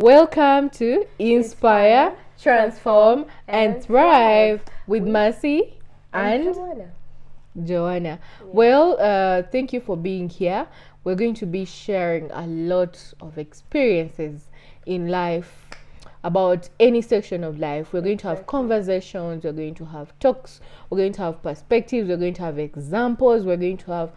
Welcome to Inspire, Transform, and Thrive with Mercy and Joanna. Well, thank you for being here. We're going to be sharing a lot of experiences in life about any section of life. We're going to have conversations, we're going to have talks, we're going to have perspectives, we're going to have examples, we're going to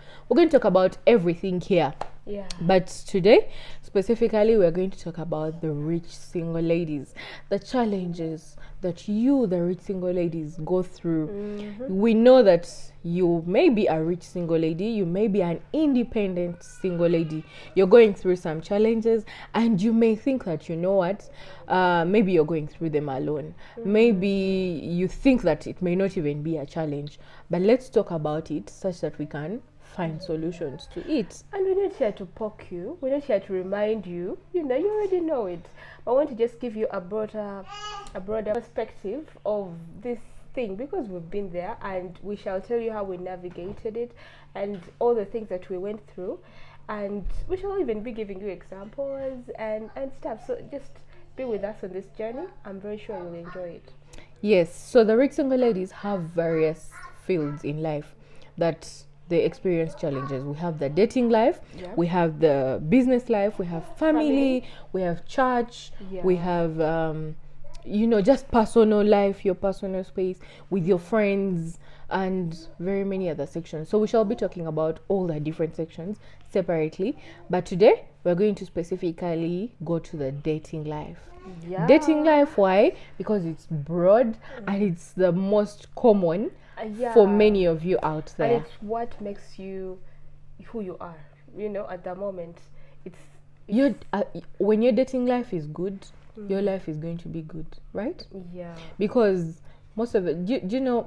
talk about everything here. Yeah. But today, specifically, we're going to talk about the rich single ladies, the challenges that you, the rich single ladies, go through. Mm-hmm. We know that you may be a rich single lady, you may be an independent single lady. You're going through some challenges, and you may think that, you know what, maybe you're going through them alone. Mm-hmm. Maybe you think that it may not even be a challenge. But let's talk about it such that we can find solutions to it. And we're not here to poke you. We're not here to remind you. You already know it. I want to just give you a broader perspective of this thing, because we've been there, and we shall tell you how we navigated it and all the things that we went through, and we shall even be giving you examples and stuff. So just be with us on this journey. I'm very sure you'll enjoy it. Yes, so the rich single ladies have various fields in life that they experience challenges. We have the dating life, we have the business life, we have family. We have church, we have just personal life, your personal space with your friends, and very many other sections. So we shall be talking about all the different sections separately, but today we're going to specifically go to the dating life. Dating life, why? Because it's broad and it's the most common for many of you out there. And it's what makes you who you are. At the moment, it's when your dating life is good, your life is going to be good, right? Yeah. Because most of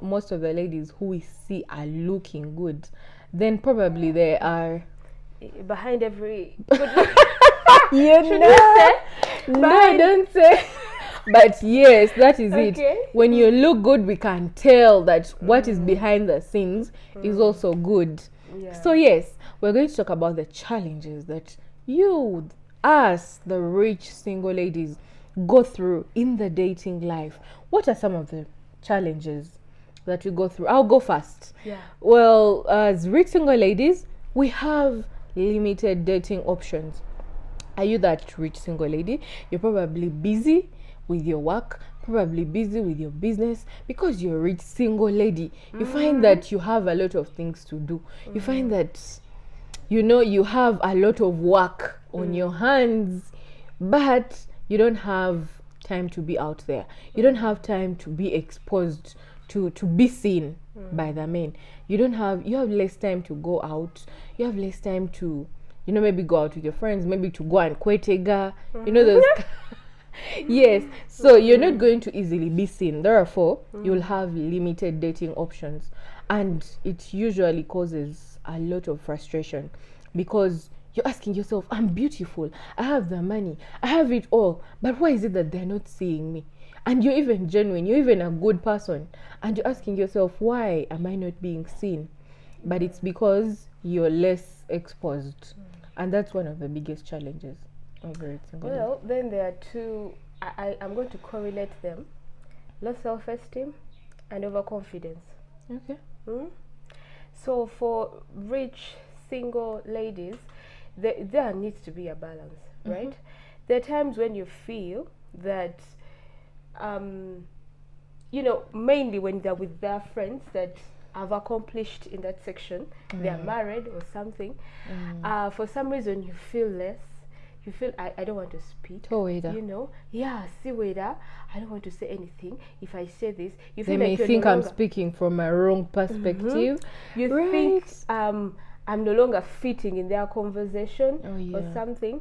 most of the ladies who we see are looking good, then probably they are behind every No, don't say. But yes, that is it. When you look good, we can tell that what is behind the scenes is also good. So yes, we're going to talk about the challenges that us, the rich single ladies, go through in the dating life. What are some of the challenges that we go through? I'll go first. Well, as rich single ladies, we have limited dating options. Are you that rich single lady? You're probably busy with your work, probably busy with your business. Because you're a rich single lady, you find that you have a lot of things to do. You find that you have a lot of work on your hands, but you don't have time to be out there. You don't have time to be exposed, to be seen by the men. You have less time to go out. You have less time to maybe go out with your friends, maybe to go and kwetega, those yes, so you're not going to easily be seen. Therefore, you'll have limited dating options, and it usually causes a lot of frustration, because you're asking yourself, I'm beautiful, I have the money, I have it all, but why is it that they're not seeing me? And you're even genuine, you're even a good person, and you're asking yourself, why am I not being seen? But it's because you're less exposed, and that's one of the biggest challenges. Well, then there are two. I'm going to correlate them: low self-esteem and overconfidence. Okay. So for rich single ladies, there needs to be a balance, right? There are times when you feel that, mainly when they're with their friends that have accomplished in that section, they're married or something. For some reason, you feel less. You feel I don't want to speak. I don't want to say anything. If I say this, you feel they may think I'm speaking from a wrong perspective. You think I'm no longer fitting in their conversation or something.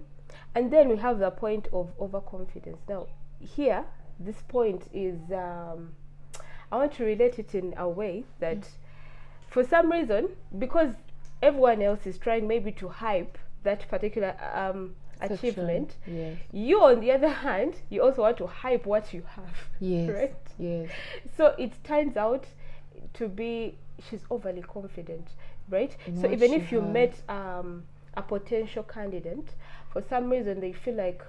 And then we have the point of overconfidence. Now, here, this point is I want to relate it in a way that for some reason, because everyone else is trying maybe to hype that particular achievement, you on the other hand, you also want to hype what you have, right? So it turns out to be she's overly confident, right? So even if you met a potential candidate, for some reason they feel like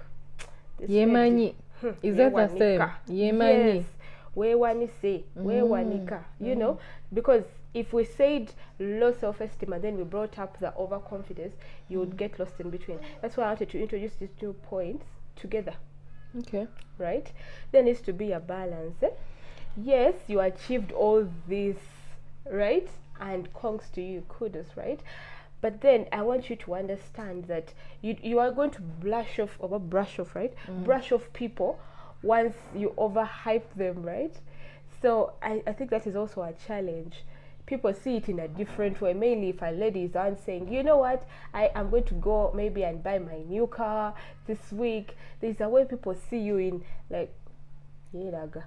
Yemani. Is that the same? Yemani. Yes. Where one say, where wanika. You know, because if we said low self-esteem and then we brought up the overconfidence, you would get lost in between. That's why I wanted to introduce these 2 points together. Okay. Right? There needs to be a balance. Yes, you achieved all this, right? And congs to you, kudos, right? But then I want you to understand that you are going to brush off, right? Brush off people once you overhype them, right? So I think that is also a challenge. People see it in a different way. Mainly if a lady is on saying, you know what, I'm going to go maybe and buy my new car this week. There's a way people see you in, like, yeah, but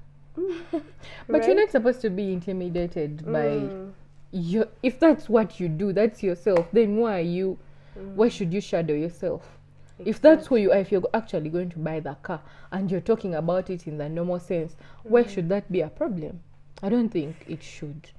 right? You're not supposed to be intimidated by your, if that's what you do, that's yourself, then why should you shadow yourself? Exactly. If that's who you are, if you're actually going to buy the car and you're talking about it in the normal sense, why should that be a problem? I don't think it should.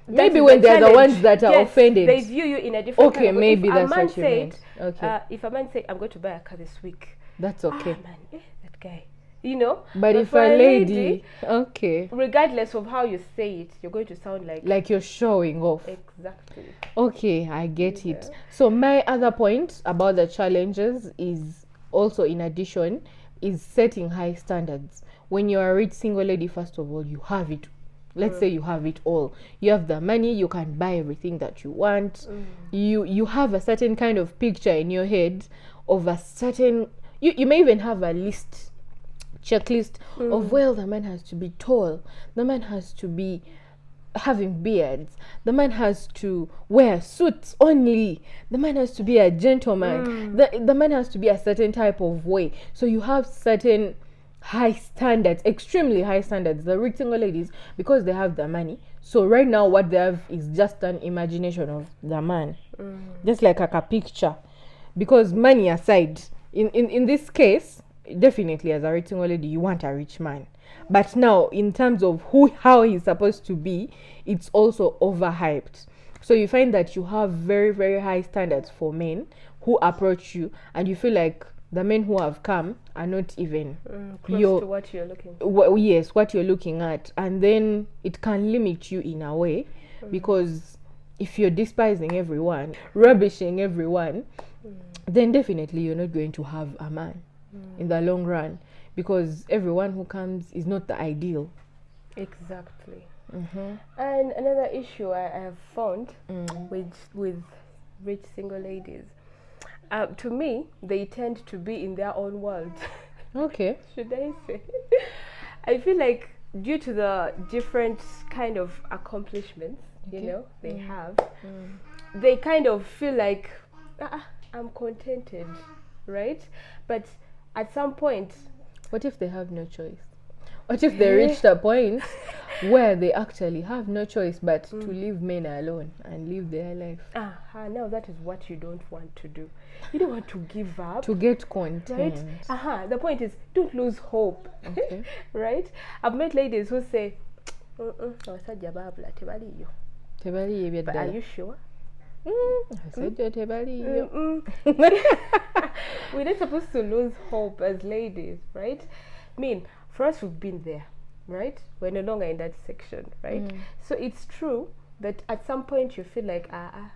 Maybe when they're the ones that are offended, they view you in a different kind of way. Maybe that's what you meant. Okay. If a man say, I'm going to buy a car this week, that's okay. Man, that guy, you know. But if a lady, okay, regardless of how you say it, you're going to sound like you're showing off. Exactly. Okay, I get it. So my other point about the challenges is also, in addition, is setting high standards. When you're a rich single lady, first of all, you have it. Let's say you have it all. You have the money, you can buy everything that you want. You have a certain kind of picture in your head of a certain, you may even have a checklist of, well, the man has to be tall, the man has to be having beards, the man has to wear suits only, the man has to be a gentleman, the man has to be a certain type of way. So you have certain high standards, extremely high standards. The rich single ladies, because they have the money, so right now what they have is just an imagination of the man, just like a picture. Because money aside, in this case, definitely as a rich single lady, you want a rich man. But now, in terms of how he's supposed to be, it's also overhyped. So you find that you have very, very high standards for men who approach you, and you feel like the men who have come are not even close to what you're looking for. What you're looking at. And then it can limit you in a way, because if you're despising everyone, rubbishing everyone, then definitely you're not going to have a man in the long run, because everyone who comes is not the ideal. Exactly. And another issue I have found with rich single ladies, to me, they tend to be in their own world. Okay. Should I say? I feel like due to the different kind of accomplishments, you know, they have, they kind of feel like, I'm contented, right? But at some point, what if they have no choice? What if they reached a point where they actually have no choice but to leave men alone and live their life? Now that is what you don't want to do. You don't want to give up. To get content. Right? The point is, don't lose hope. Okay. Right? I've met ladies who say, but are you sure? We're not supposed to lose hope as ladies, right? I mean, for us, we've been there, right? We're no longer in that section, right? So it's true that at some point you feel like,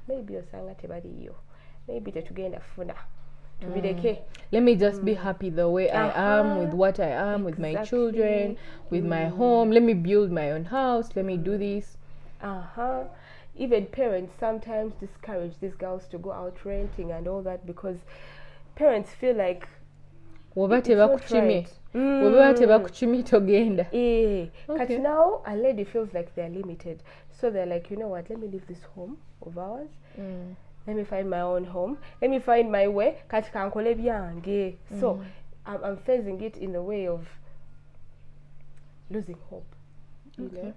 maybe you're saying maybe to get a funa. Let me just be happy the way I am, with what I am, with my children, with my home. Let me build my own house. Let me do this. Even parents sometimes discourage these girls to go out renting and all that, because parents feel like But now a lady feels like they're limited, so they're like, you know what, let me leave this home of ours, let me find my own home, let me find my way. So I'm facing it in the way of losing hope. You know,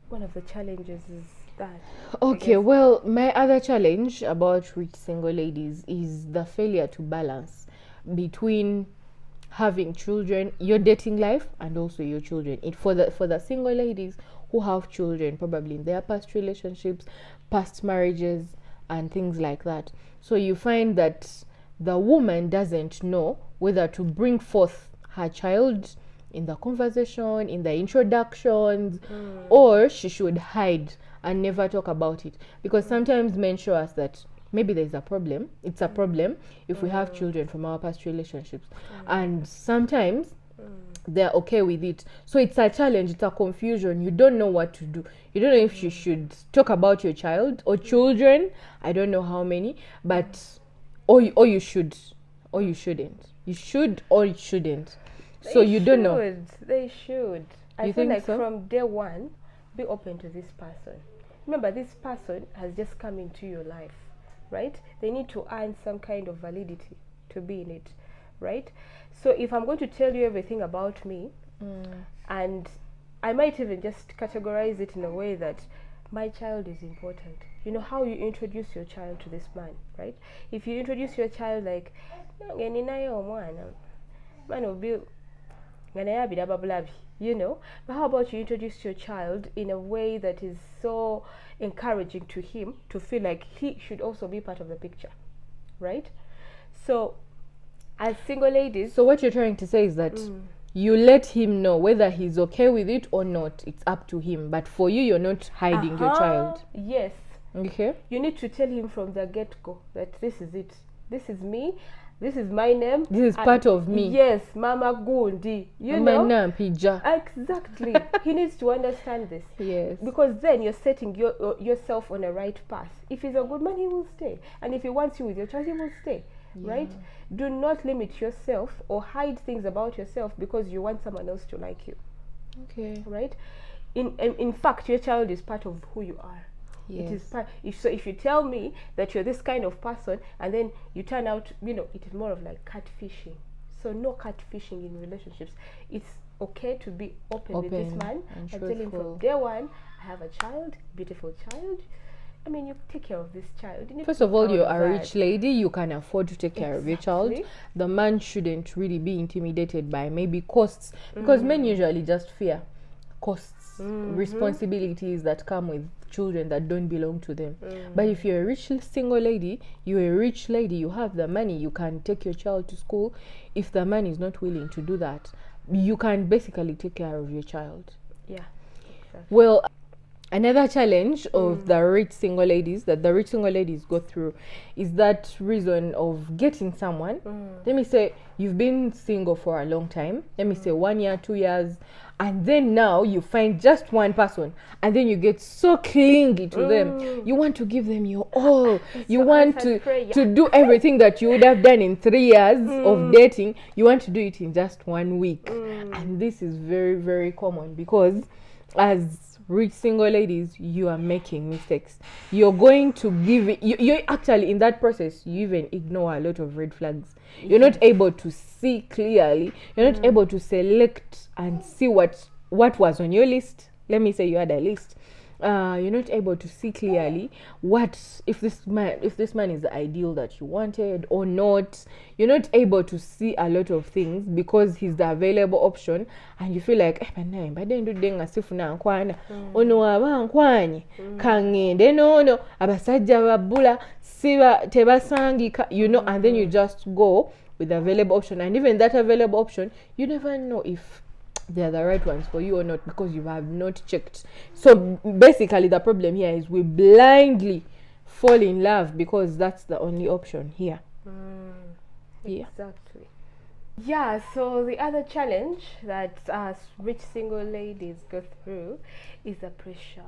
one of the challenges is that. Okay, well, my other challenge about rich single ladies is the failure to balance between having children, your dating life, and also your children. For the single ladies who have children, probably in their past relationships, past marriages, and things like that. So you find that the woman doesn't know whether to bring forth her child in the conversation, in the introductions, or she should hide and never talk about it. Because sometimes men show us that maybe there's a problem. It's a problem if we have children from our past relationships. And sometimes they're okay with it. So it's a challenge, it's a confusion. You don't know what to do. You don't know if you should talk about your child or children. I don't know how many, but or you should, or you shouldn't. You should or you shouldn't. So you don't know. They should. I feel like from day one, be open to this person. Remember, this person has just come into your life, right? They need to earn some kind of validity to be in it, right? So if I'm going to tell you everything about me, and I might even just categorize it in a way that my child is important. You know how you introduce your child to this man, right? If you introduce your child like, man will be, you know, but how about you introduce your child in a way that is so encouraging to him to feel like he should also be part of the picture, right? So as single ladies, so what you're trying to say is that you let him know whether he's okay with it or not. It's up to him, but for you, you're not hiding your child. Yes. Okay. You need to tell him from the get-go that this is it, this is me, this is my name, this is part of me. Yes, Mama Gundi, you know. Exactly. He needs to understand this. Yes. Because then you're setting yourself on a right path. If he's a good man, he will stay, and if he wants you with your child, he will stay. Yeah. Right? Do not limit yourself or hide things about yourself because you want someone else to like you. Okay. Right? In fact, your child is part of who you are. Yes. It is part. If you tell me that you're this kind of person and then you turn out, you know, it is more of like catfishing. So no catfishing in relationships. It's okay to be open with this man and tell him from day one, I have a child, beautiful child. I mean, you take care of this child. First of all, you're a rich lady. You can afford to take care of your child. The man shouldn't really be intimidated by maybe costs, because men usually just fear costs, responsibilities that come with children that don't belong to them. But if you're a rich single lady, you're a rich lady, you have the money, you can take your child to school. If the man is not willing to do that, you can basically take care of your child. Yeah. Exactly. Well, another challenge of the rich single ladies that the rich single ladies go through is that reason of getting someone. Let me say you've been single for a long time. Let me say 1 year, 2 years, and then now you find just one person, and then you get so clingy to them. You want to give them your all. You want to do everything that you would have done in 3 years of dating. You want to do it in just 1 week. And this is very, very common because as rich single ladies, you are making mistakes. You're going to give it, you're actually in that process, you even ignore a lot of red flags. You're not able to see clearly. You're not able to select and see what was on your list. Let me say you had a list. You're not able to see clearly what if this man is the ideal that you wanted or not. You're not able to see a lot of things because he's the available option, and you feel like abasajja babula siba tebasangika, you know, and then you just go with the available option, and even that available option you never know if they're the right ones for you or not because you have not checked. So basically the problem here is we blindly fall in love because that's the only option here. Exactly. Yeah, so the other challenge that us rich single ladies go through is the pressure.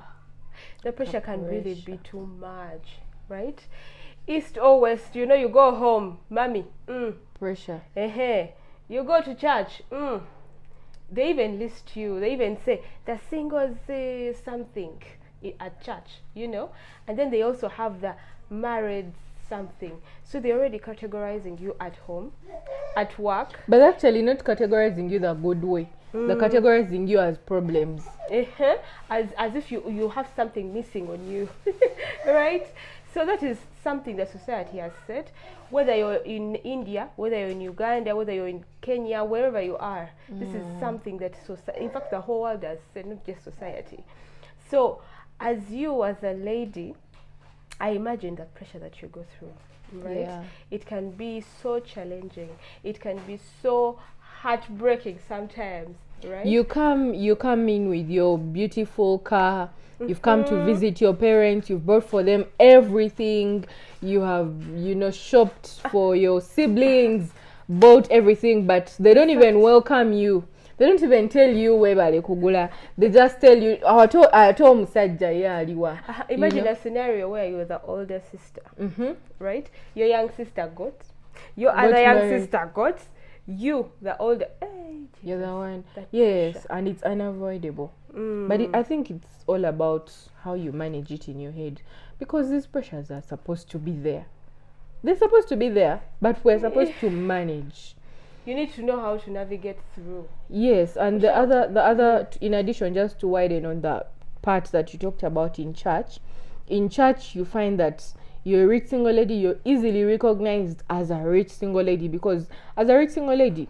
The pressure can really be too much, right? East or west, you know, you go home, mommy, pressure. You go to church, they even list you, they even say the singles something at church, you know, and then they also have the married something. So they're already categorizing you at home, at work. But actually not categorizing you the good way. They're categorizing you as problems. As if you have something missing on you, right? So that is something that society has said. Whether you're in India, whether you're in Uganda, whether you're in Kenya, wherever you are, this is something that in fact the whole world has said, not just society. So as a lady, I imagine the pressure that you go through, right? Yeah. It can be so challenging. It can be so heartbreaking sometimes, right? You come in with your beautiful car. You've come to visit your parents. You've bought for them everything. You have, shopped for your siblings, bought everything, but they don't even welcome you. They don't even tell you where bale kugula. They just tell you, imagine a scenario where you're the older sister, right? Your young sister got, your other young sister got, you, the older, you're the one. Yes, pressure. And it's unavoidable. But I think it's all about how you manage it in your head, because these pressures are supposed to be there. They're supposed to be there, but we're supposed to manage. You need to know how to navigate through. Yes, and the other, in addition, just to widen on the part that you talked about in church you find that you're a rich single lady, you're easily recognized as a rich single lady, because as a rich single lady,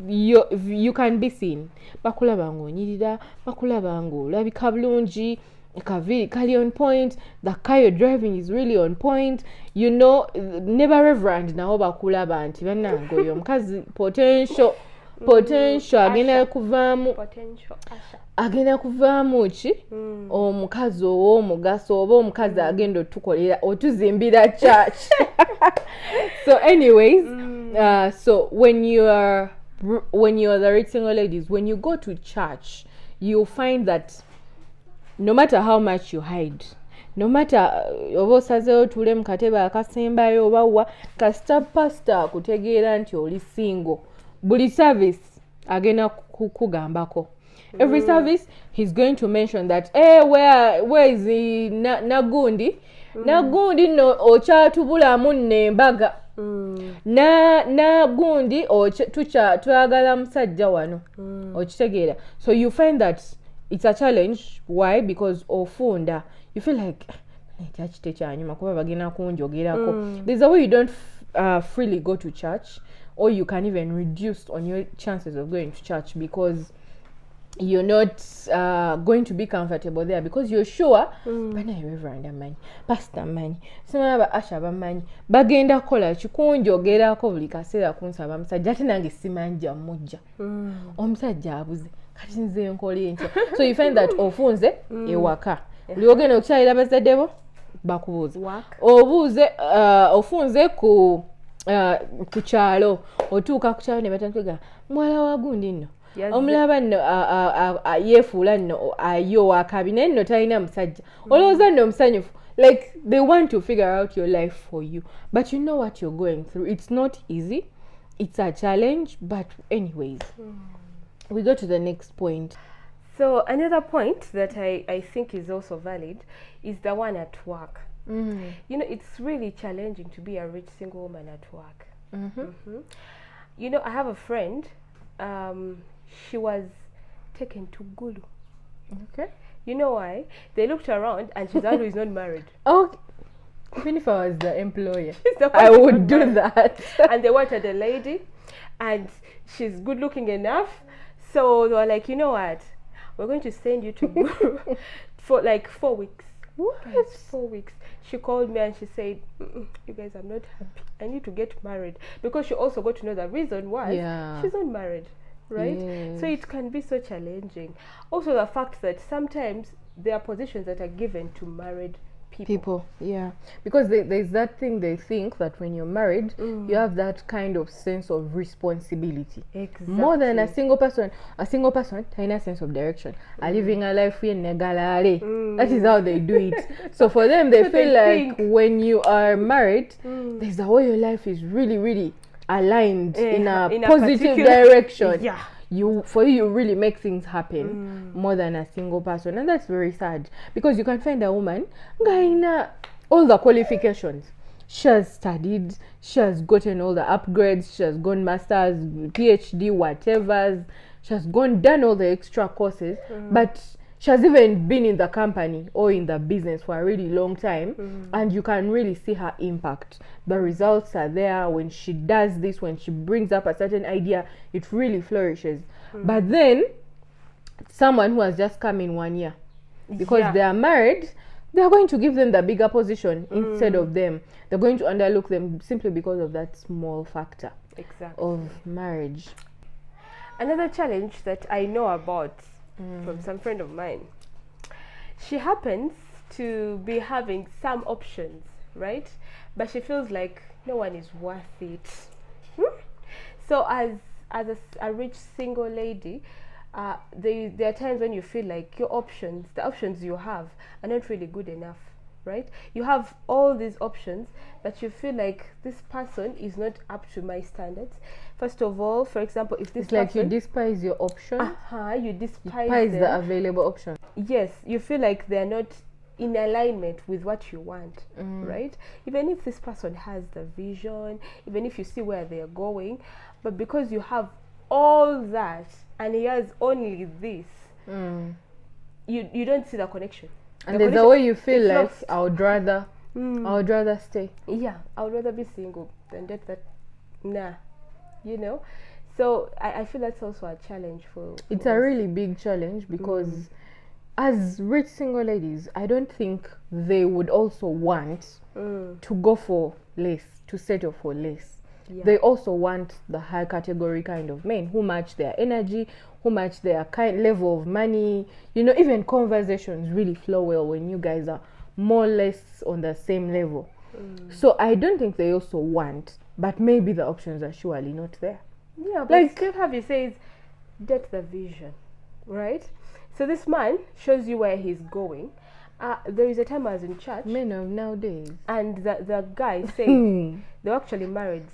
you can be seen. Bakula bango nyirira, bakula bango labika bulungi, kali on point, the car you're driving is really on point. Never reverend naho bakula banti banango yo mukazi potential agenda kuvaamu ki omukazi ow'omugaso oba omukazi agenda otukolera otuzimbira church. So anyways, so when you're the rich single ladies, when you go to church, you'll find that no matter how much you hide, no matter oba osazeewo tule mu katebe akasembayo oba wa kasita pastor kutegeera nti oli single, buli service agenda kukugambako. Every service he's going to mention that where is the nagundi nagundi no ochatubulamu nembaga nagundi twagala musajja wano okitegeera. So you find that it's a challenge. Why? Because ofunda you feel like there's a way you don't freely go to church, or you can even reduce on your chances of going to church because you're not going to be comfortable there, because you're sure bana reverend amanyi, pastor amanyi, simaba asha bamanyi, bagenda kola kikunjogerako buli kaseera kunsaba musajja ate nange simanja mujja omusajja abuze kati nze nkole ntya. So you find that ofunze ewaka lyogenda okukyalira bazaddebo bakubuuza obuuze ofunze ku kyalo, otuuka ku kyalo ne batandika mwala wa gundi nno omulaba nno yeefuula nno ayo wakabine nno talina musajja olowooza nno omusanyufu. Like they want to figure out your life for you, but you know what you're going through. It's not easy, it's a challenge, but anyways we go to the next point. So another point that I think is also valid is the one at work. It's really challenging to be a rich single woman at work. I have a friend, she was taken to Gulu. Okay. You know why? They looked around and she's the one who is not married. Oh, even if I was the employer, I would do that. And they wanted a lady, and she's good looking enough. So they were like, you know what? We're going to send you to Gulu for like 4 weeks. What? 4 weeks. She called me and she said, you guys, I'm not happy. I need to get married. Because she also got to know the reason why she's not married. Right? Yes. So it can be so challenging. Also the fact that sometimes there are positions that are given to married people. Yeah. Because there's that thing they think that when you're married, you have that kind of sense of responsibility. Exactly. More than a single person. A single person has a sense of direction. Are living a life in negalare. That is how they do it. So for them, they feel like when you are married, there's a way your life is really, really aligned in a positive direction. Yeah. You really make things happen more than a single person, and that's very sad, because you can find a woman all the qualifications. She has studied, she has gotten all the upgrades, she has gone masters, PhD, whatever, she has done all the extra courses, but she has even been in the company or in the business for a really long time, and you can really see her impact. The results are there. When she does this, when she brings up a certain idea, it really flourishes. But then someone who has just come in 1 year, because they are married, they are going to give them the bigger position instead of them. They're going to underlook them simply because of that small factor of marriage. Another challenge that I know about from some friend of mine, she happens to be having some options, right? But she feels like no one is worth it. So as a rich single lady, there are times when you feel like the options you have are not really good enough, right? You have all these options, but you feel like this person is not up to my standards. First of all, for example, if this it's like you despise your options. You despise the available options. Yes, you feel like they're not in alignment with what you want, right? Even if this person has the vision, even if you see where they're going, but because you have all that and he has only this, you don't see the connection. And there's a way you feel like I would rather stay. Yeah, I would rather be single than date that. Nah, So I feel that's also a challenge for. It's a really big challenge because as rich single ladies, I don't think they would also want to go for less, to settle for less. Yeah. They also want the high category kind of men who match their energy, who match their level of money. Even conversations really flow well when you guys are more or less on the same level. So I don't think they also want, but maybe the options are surely not there. Yeah, but like still have, he says, date the vision, right? So this man shows you where he's going. There is a time I was in church. Men of nowadays. And the guy said, they were actually married.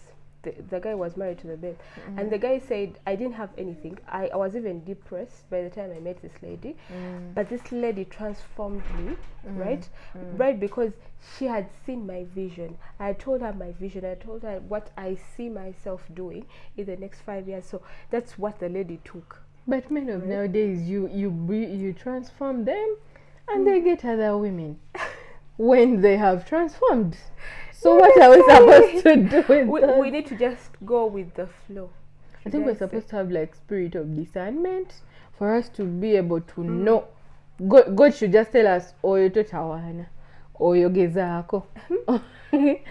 The guy was married to the babe. And the guy said, I didn't have anything. I was even depressed by the time I met this lady. But this lady transformed me, right? Right, because she had seen my vision. I told her my vision. I told her what I see myself doing in the next 5 years. So that's what the lady took. But men of nowadays, you transform them and they get other women when they have transformed. So what are we supposed to do with we need to just go with the flow. I think we're supposed to have like spirit of discernment for us to be able to know. God should just tell us, oyo totawana, oyo gezako.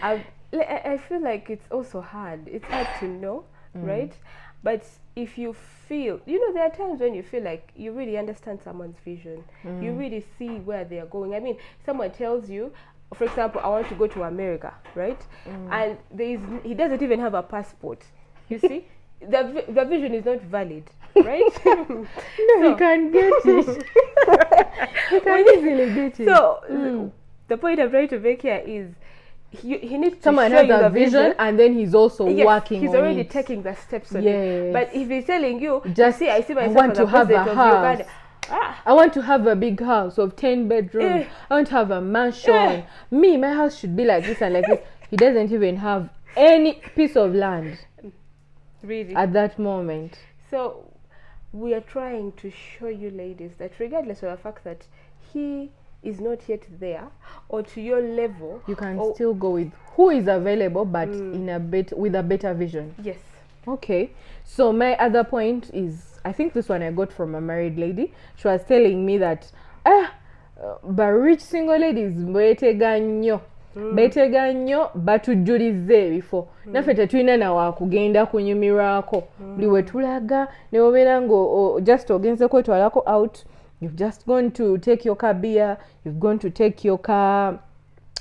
I feel like it's also hard. It's hard to know, right? But if you feel, there are times when you feel like you really understand someone's vision. You really see where they are going. I mean, someone tells you, for example, I want to go to America, right? And he doesn't even have a passport. You see? The vision is not valid, right? No, he can't get it. He can't easily get it. So the point I'm trying to make here is he needs to someone show has you a the vision and then he's also working he's on already it. taking the steps on it. But if he's telling you, just I see myself I want as to a have a president of house. Uganda. I want to have a big house of 10 bedrooms. I want to have a mansion. My house should be like this and like this. He doesn't even have any piece of land really at that moment. So we are trying to show you ladies that regardless of the fact that he is not yet there or to your level, you can still go with who is available, but with a better vision. Yes. Okay. So my other point is, I think this one I got from a married lady. She was telling me that but rich single ladies betega nnyo batujulize ebifo naffe tetulina nawa kugenda kunyumirwako buli we tulaga ne obeera ngo just ogenze kwetwalako out, you've just gone to take your car beer, you've gone to take your car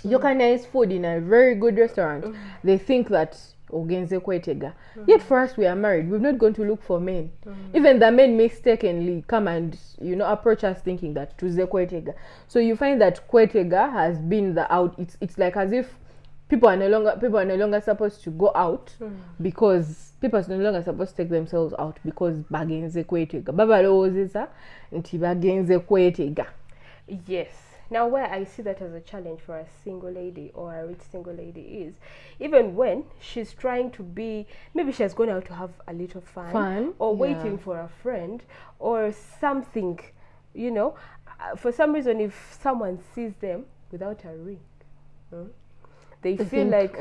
nice food in a very good restaurant. They think that ogenze kwetega. Yet for us, we are married. We've not gone to look for men. Even the men mistakenly come and approach us thinking that tuze kwetega. So you find that kwetega has been the out. It's like as if people are no longer supposed to go out because people are no longer supposed to take themselves out because bagenze kwetega. Baba lowozesa nti bagenze kwetega. Yes. Now, where I see that as a challenge for a single lady or a rich single lady is, even when she's trying to be, maybe she has gone out to have a little fun or waiting for a friend or something, for some reason, if someone sees them without a ring, they feel like,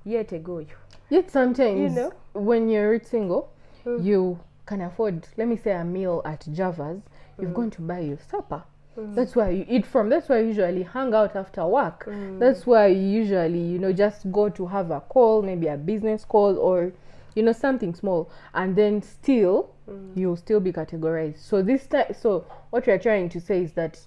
yet ago. Yet sometimes, when you're rich single, you can afford, let me say, a meal at Java's, you've gone to buy your supper. That's where you eat from. That's why you usually hang out after work. That's why you usually, just go to have a call, maybe a business call or you know, something small, and then still you'll still be categorized. So this time, so what we're trying to say is that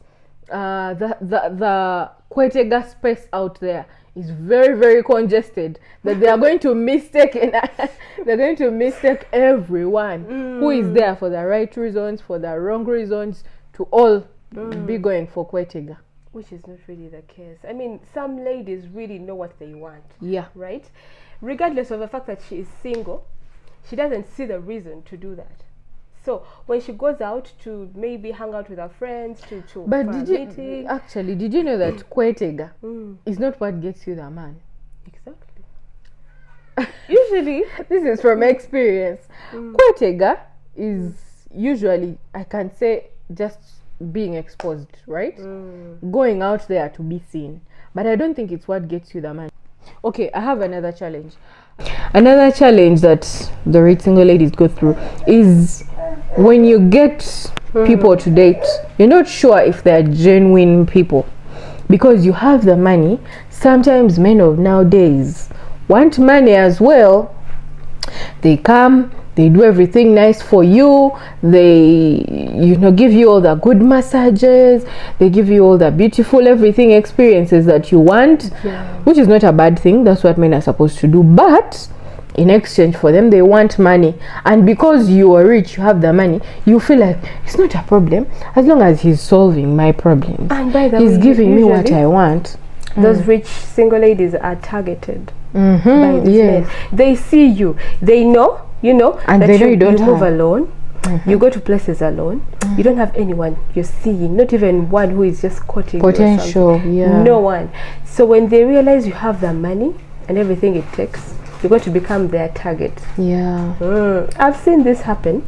the Kwetega space out there is very, very congested, that they are going to mistake they're going to mistake everyone who is there for the right reasons, for the wrong reasons, to all be going for Kwetega. Which is not really the case. I mean, some ladies really know what they want. Yeah. Right? Regardless of the fact that she is single, she doesn't see the reason to do that. So when she goes out to maybe hang out with her friends, but did you know that Kwetega is not what gets you the man? Exactly. Usually, this is from experience. Kwetega is usually, I can say, just being exposed, right? Going out there to be seen. But I don't think it's what gets you the man. Okay, I have another challenge. Another challenge that the rich single ladies go through is when you get people to date, you're not sure if they're genuine people, because you have the money. Sometimes men of nowadays want money as well. They come, they do everything nice for you, they, you know, give you all the good massages, they give you all the beautiful everything experiences that you want, which is not a bad thing. That's what men are supposed to do. But in exchange for them, they want money, and because you are rich, you have the money, you feel like it's not a problem as long as he's solving my problems, and by the he's way, giving me what I want. Those rich single ladies are targeted by these men. They see you, they know, you know, and that they know you don't move alone. You go to places alone. You don't have anyone you're seeing, not even one who is just quoting potential. No one. So when they realize you have the money and everything it takes, you're going to become their target. I've seen this happen.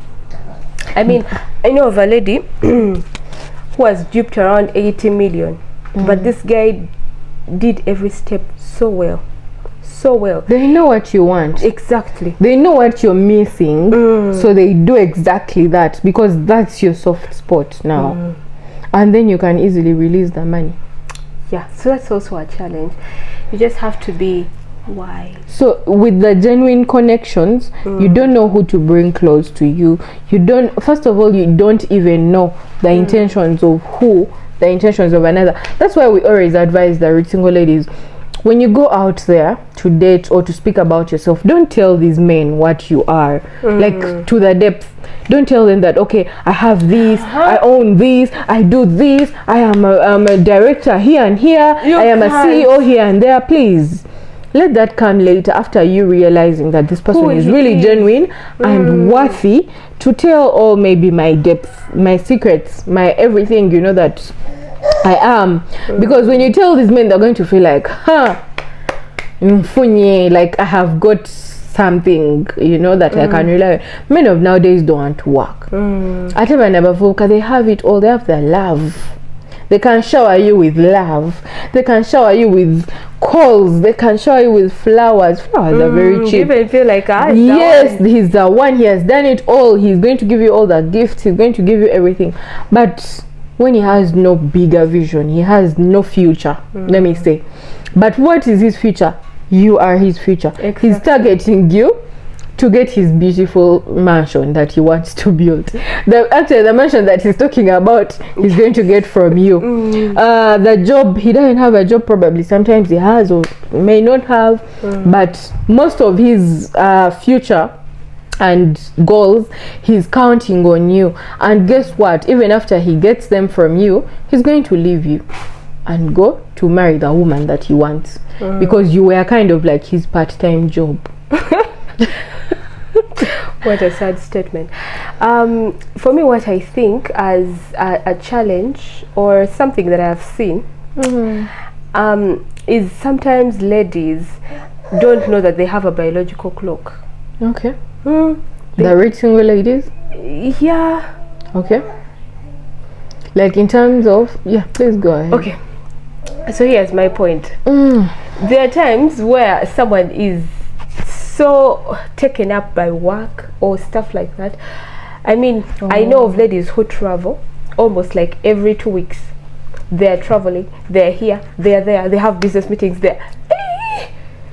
I mean, I know of a lady who was duped around 80 million, but this guy did every step so well. They know what you want. Exactly. They know what you're missing, so they do exactly that, because that's your soft spot now. And then you can easily release the money. Yeah, so that's also a challenge. You just have to be wise. So with the genuine connections, you don't know who to bring close to you. You don't, first of all, you don't even know the intentions of the intentions of another. That's why we always advise the rich single ladies, when you go out there to date or to speak about yourself, don't tell these men what you are, like to the depth. Don't tell them that, okay, I have this, I own this, I do this, I am a director here and here, I am a CEO here and there. Please let that come later, after you realizing that this person is really genuine and worthy to tell all maybe my depth, my secrets, my everything, you know, that I am. Because when you tell these men, they're going to feel like, like I have got something, you know, that I can rely on. Men of nowadays don't want to work. They have it all. They have the love. They can shower you with love. They can shower you with calls. They can shower you with flowers. Flowers are very cheap. You even feel like, yes, he's the one. He has done it all. He's going to give you all the gifts. He's going to give you everything. But when he has no bigger vision, he has no future, let me say. But what is his future? You are his future. Exactly. He's targeting you to get his beautiful mansion that he wants to build. Actually, the mansion that he's talking about, he's going to get from you. The job, he doesn't have a job probably. Sometimes he has or may not have. But most of his future and goals, he's counting on you. And guess what? Even after he gets them from you, he's going to leave you and go to marry the woman that he wants, because you were kind of like his part-time job. What a sad statement. For me, what I think as a challenge or something that I've seen is sometimes ladies don't know that they have a biological clock. Okay. The rich single ladies? Yeah. Okay. Like in terms of, please go ahead. Okay. So here's my point. There are times where someone is so taken up by work or stuff like that. I mean, I know of ladies who travel almost like every 2 weeks. They're traveling, they're here, they're there, they have business meetings there.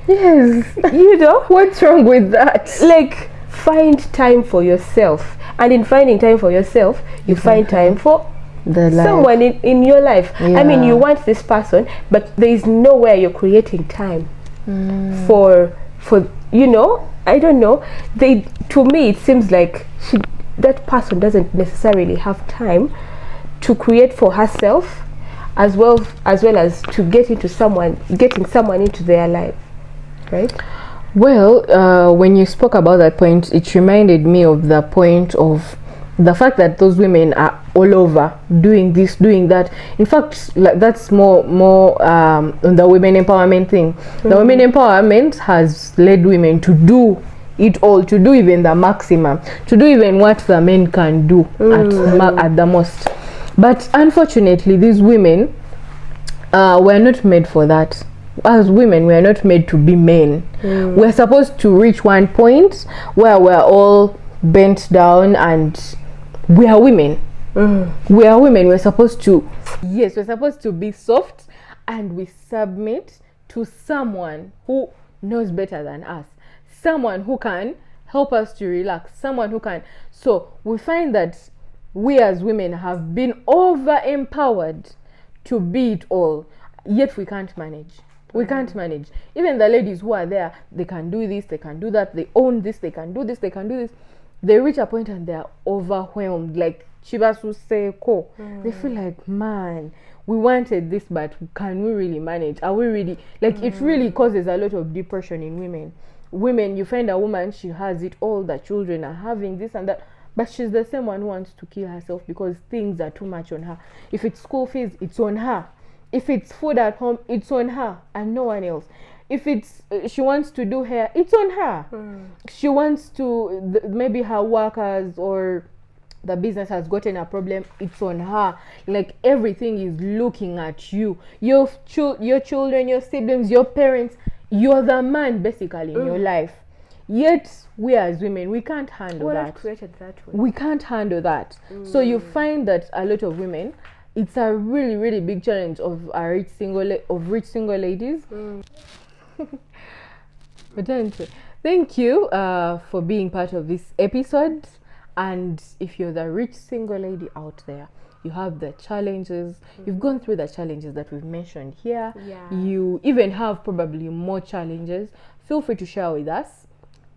Yes. You know, what's wrong with that? Like, find time for yourself, and in finding time for yourself, you find time for someone in your life. I mean, you want this person, but there is nowhere you're creating time for you know, I don't know, to me it seems like that person doesn't necessarily have time to create for herself, as well as to getting someone into their life, right? Well, when you spoke about that point, it reminded me of the point of the fact that those women are all over doing this, doing that. In fact, like, that's more on the women empowerment thing. The women empowerment has led women to do it all, to do even the maximum, to do even what the men can do at the most. But unfortunately, these women were not made for that. As women, we are not made to be men. We're supposed to reach one point where we're all bent down and we are women. We are women. We're supposed to be soft, and we submit to someone who knows better than us, someone who can help us to relax, someone who can. So we find that we as women have been over empowered to be it all, yet we can't manage. We can't manage. Even the ladies who are there, they can do this, they can do that, they own this, they can do this, they can do this. They reach a point and they're overwhelmed, like Chibasu Seko. They feel like, man, we wanted this, but can we really manage? Are we really, like, it really causes a lot of depression in women. You find a woman, she has it all, the children are having this and that, but she's the same one who wants to kill herself because things are too much on her. If it's school fees, it's on her. If it's food at home, it's on her and no one else. If it's she wants to do hair, it's on her. She wants to, maybe her workers or the business has gotten a problem, it's on her. Like, everything is looking at you, your children, your siblings, your parents. You're the man basically in your life. Yet we as women, we can't handle that. We're not created that way. We can't handle that. So you find that a lot of women, it's a really, really big challenge of rich single ladies. But thank you for being part of this episode. And if you're the rich single lady out there, you have the challenges, you've gone through the challenges that we've mentioned here, you even have probably more challenges, feel free to share with us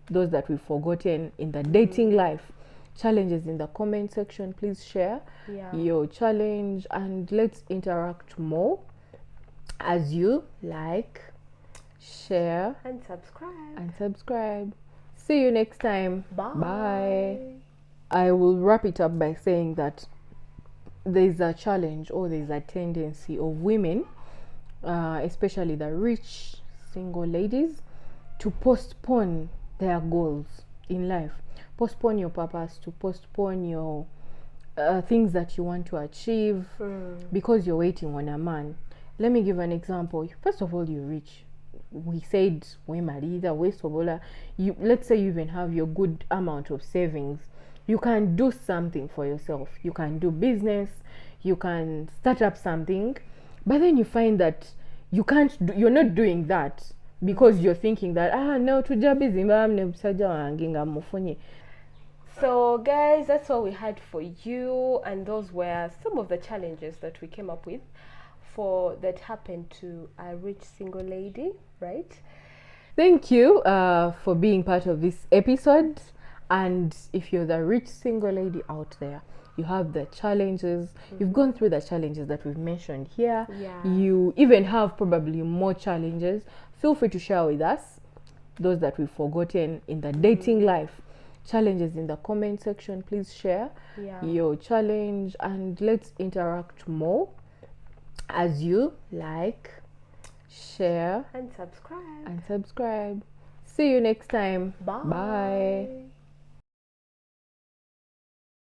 those that we've forgotten in the dating life. Challenges in the comment section. Please share your challenge and let's interact more as you like, share and subscribe. See you next time. Bye. I will wrap it up by saying that there's a challenge, or there's a tendency of women, especially the rich single ladies, to postpone their goals in life. Postpone your purpose, to postpone your things that you want to achieve because you're waiting on a man. Let me give an example. First of all, you're rich. We said we marida, we sobola. Let's say you even have your good amount of savings. You can do something for yourself. You can do business. You can start up something. But then you find that you're not doing that because you're thinking that no, tuja busy. So guys, that's what we had for you, and those were some of the challenges that we came up with that happened to a rich single lady, right? Thank you for being part of this episode. And if you're the rich single lady out there, you have the challenges, you've gone through the challenges that we've mentioned here, you even have probably more challenges, feel free to share with us those that we've forgotten in the dating life. Challenges in the comment section. Please share your challenge and let's interact more as you like, share and subscribe. See you next time. Bye. Bye.